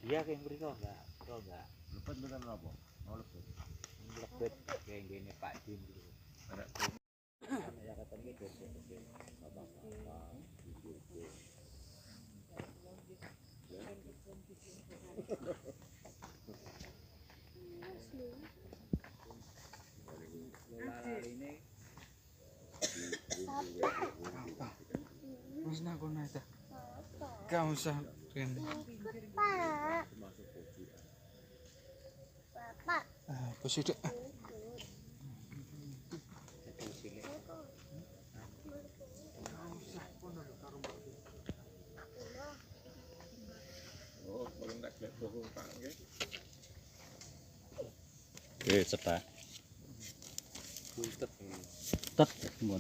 Dia kayak mereka enggak. Lepet bener apa? Mau lepet. Lepet kayak gini Pak Jin gitu. Ada ya katanya gitu. Apa-apa gitu. Ini Mas nak kono aja. Gak usah kene. Pak. Bapak. Apa sih, Dek? Oh, belum tak lihat bohong Pak nggih. Nggih, cetak. Tet, mon.